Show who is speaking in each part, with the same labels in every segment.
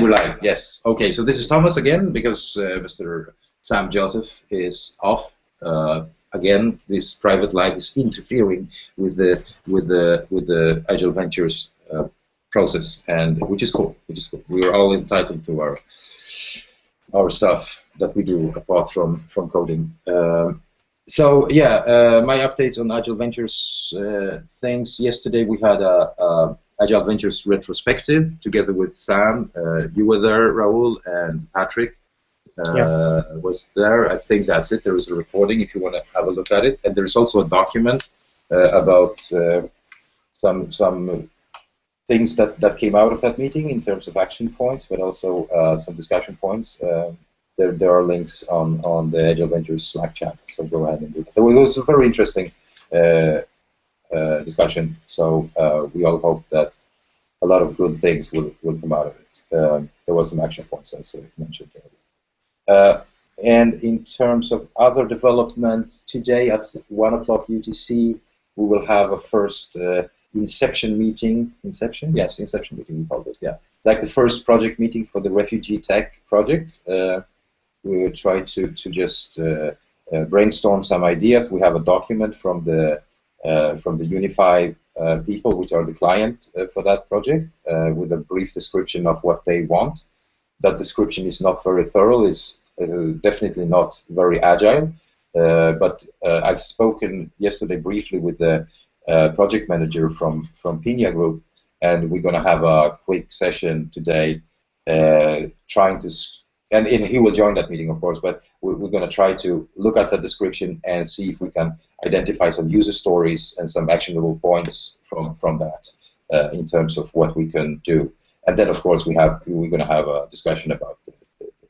Speaker 1: we're live. Yes. Okay. So this is Thomas again because Mr. Sam Joseph is off. Again, this private life is interfering with the Agile Ventures process, and which is cool. We are all entitled to our stuff that we do apart from coding. So yeah, my updates on Agile Ventures things. Yesterday we had a Agile Ventures retrospective together with Sam. You were there, Raul, and Patrick was there. I think that's it. There is a recording if you want to have a look at it, and there's also a document about some things that came out of that meeting in terms of action points, but also some discussion points. There are links on the Agile Ventures Slack chat, so go ahead and do that. It was a very interesting discussion, so we all hope that a lot of good things will come out of it. There was some action points, as I mentioned earlier. And in terms of other development, today at 1 o'clock UTC, we will have a first inception meeting. Inception? Yes, inception meeting, we called it, yeah. Like the first project meeting for the refugee tech project. We will try to just brainstorm some ideas. We have a document from the Unify people, which are the client for that project, with a brief description of what they want. That description is not very thorough. It's definitely not very agile. But I've spoken yesterday briefly with the project manager from Pina Group, and we're going to have a quick session today, trying to. And he will join that meeting, of course, but we're going to try to look at the description and see if we can identify some user stories and some actionable points from that in terms of what we can do. And then, of course, we're going to have a discussion about the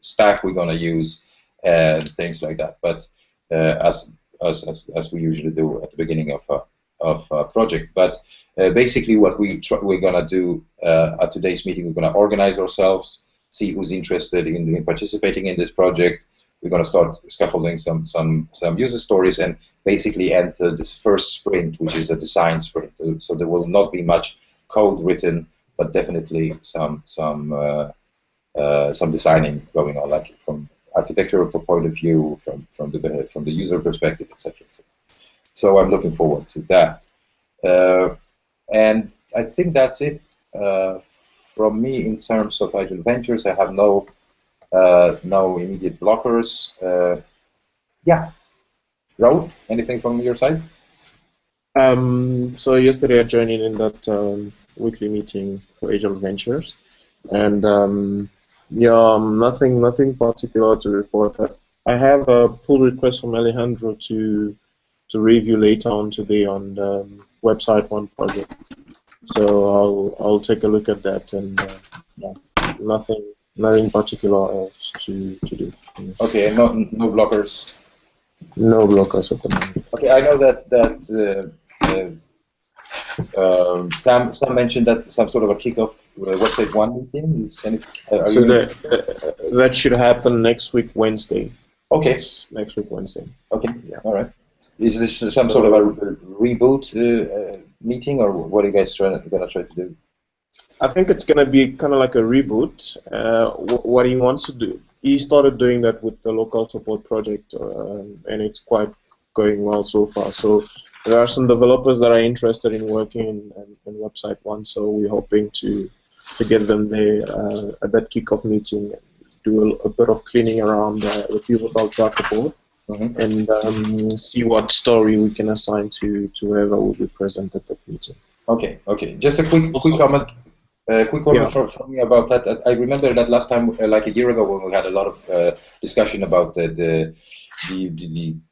Speaker 1: stack we're going to use and things like that. But as we usually do at the beginning of a project. But basically, what we're going to do at today's meeting, we're going to organize ourselves, see who's interested in participating in this project. We're going to start scaffolding some user stories and basically enter this first sprint, which is a design sprint. So there will not be much code written, but definitely some designing going on, like from architectural point of view, from the user perspective, etc. So I'm looking forward to that. And I think that's it. From me, in terms of Agile Ventures, I have no immediate blockers. Yeah, Raul, anything from your side?
Speaker 2: So yesterday I joined in that weekly meeting for Agile Ventures, and yeah, nothing particular to report. I have a pull request from Alejandro to review later on today on the website one project. So I'll take a look at that, and yeah, nothing particular else to do.
Speaker 1: Okay, and no blockers.
Speaker 2: No blockers at the moment.
Speaker 1: Okay, I know that Sam mentioned that some sort of a kickoff website one meeting.
Speaker 2: So that should happen next week Wednesday.
Speaker 1: Okay.
Speaker 2: Next week Wednesday.
Speaker 1: Okay. Yeah. All right. Is this some sort of a reboot meeting, or what are you guys going to try to do?
Speaker 2: I think it's going to be kind of like a reboot. What he wants to do, he started doing that with the local support project, and it's quite going well so far. So there are some developers that are interested in working in website one, so we're hoping to get them there at that kickoff meeting, do a bit of cleaning around the pivotal tracker board. Mm-hmm. And see what story we can assign to whoever will be present at that meeting. Okay.
Speaker 1: Just a quick comment. From me about that. I remember that last time, like a year ago, when we had a lot of discussion about the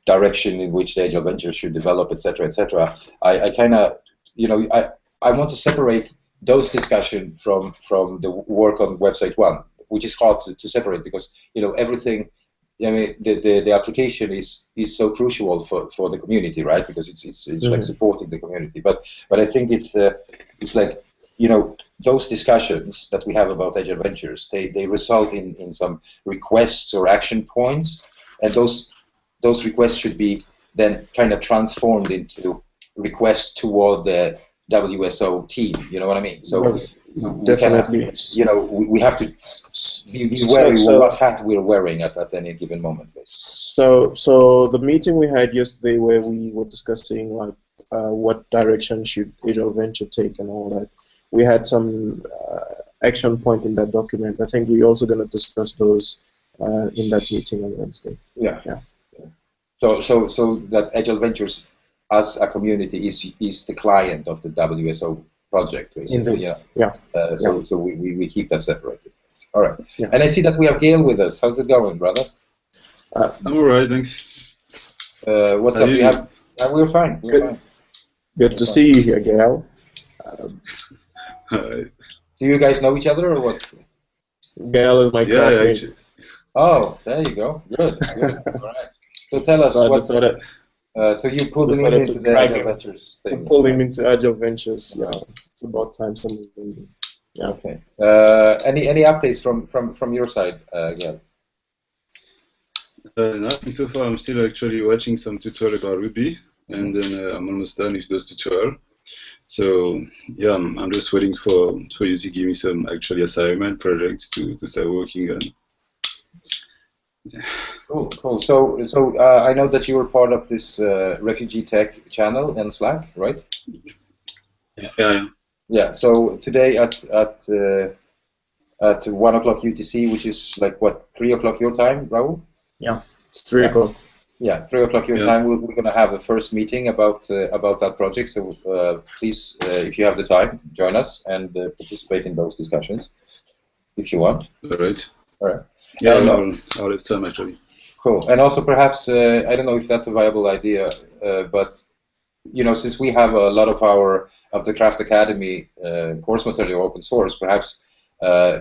Speaker 1: direction in which the Agile Ventures should develop, etc., etc. I kind of, I want to separate those discussions from the work on website one, which is hard to separate because everything. I mean, the application is so crucial for the community, right? Because it's mm-hmm. like supporting the community. But I think it's like those discussions that we have about Agile Ventures, they result in some requests or action points, and those requests should be then kind of transformed into requests toward the WSO team. You know what I mean? So
Speaker 2: Definitely.
Speaker 1: We have to be wary what hat we're wearing at any given moment.
Speaker 2: So the meeting we had yesterday, where we were discussing like what direction should Agile Venture take and all that, we had some action point in that document. I think we're also going to discuss those in that meeting on Wednesday.
Speaker 1: Yeah. So that Agile Ventures as a community is the client of the WSO project, basically.
Speaker 2: Indeed.
Speaker 1: So we keep that separated. All right.
Speaker 2: Yeah.
Speaker 1: And I see that we have Gail with us. How's it going, brother?
Speaker 3: I'm all right, thanks.
Speaker 1: What's up? We're fine.
Speaker 2: Good to see you here, Gail.
Speaker 3: Hi.
Speaker 1: Do you guys know each other or what?
Speaker 2: Gail is my classmate.
Speaker 3: Actually.
Speaker 1: Oh, there you go. Good. All right. So tell us so you pulled him into the Agile Ventures thing.
Speaker 2: To pull him into Agile Ventures. Yeah, it's about time something. Yeah.
Speaker 1: Okay. Any updates from your side, Gail?
Speaker 3: Nothing so far. I'm still actually watching some tutorial about Ruby, and then I'm almost done with those tutorials. So yeah, I'm just waiting for you to give me some actually assignment projects to start working on. Yeah.
Speaker 1: Cool. So I know that you were part of this refugee tech channel in Slack, right?
Speaker 3: Yeah.
Speaker 1: Yeah. So today at 1 o'clock UTC, which is like what, 3 o'clock your time, Raul?
Speaker 2: Yeah, it's 3 o'clock.
Speaker 1: Yeah, 3 o'clock your time. We're going to have a first meeting about that project. So please, if you have the time, join us and participate in those discussions, if you want.
Speaker 3: All right.
Speaker 1: Yeah,
Speaker 3: I'll have time actually.
Speaker 1: Cool. And also perhaps I don't know if that's a viable idea, but since we have a lot of the Craft Academy course material open source, perhaps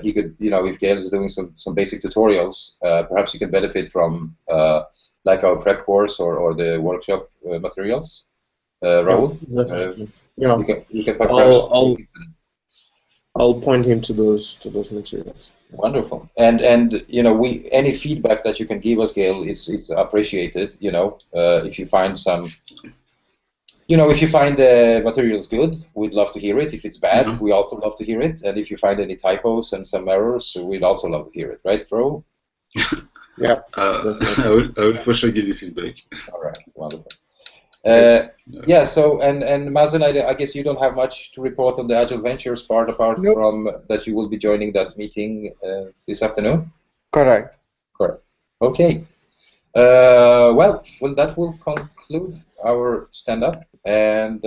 Speaker 1: you could, if Gail is doing some basic tutorials, perhaps you can benefit from like our prep course or the workshop materials. Raul?
Speaker 2: Definitely. Yeah.
Speaker 1: You can
Speaker 2: I'll point him to those materials.
Speaker 1: Wonderful. And any feedback that you can give us, Gail, is appreciated. If you find if you find the materials good, we'd love to hear it. If it's bad, we also love to hear it. And if you find any typos and some errors, we'd also love to hear it. Right, Raul?
Speaker 2: Yeah.
Speaker 3: I will for sure give you feedback.
Speaker 1: All right. Wonderful. So and Mazen, I guess you don't have much to report on the Agile Ventures part apart from that you will be joining that meeting this afternoon?
Speaker 4: Correct.
Speaker 1: Okay. Well, that will conclude our stand-up, and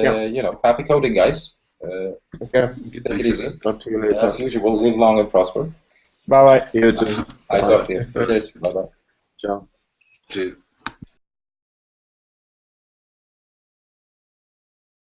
Speaker 1: happy coding, guys.
Speaker 2: Okay.
Speaker 1: Take it easy.
Speaker 2: Talk to you later.
Speaker 1: As usual, live long and prosper.
Speaker 4: Bye-bye.
Speaker 2: You too.
Speaker 1: I talk to you. Cheers. Bye-bye.
Speaker 2: Ciao.
Speaker 3: Cheers.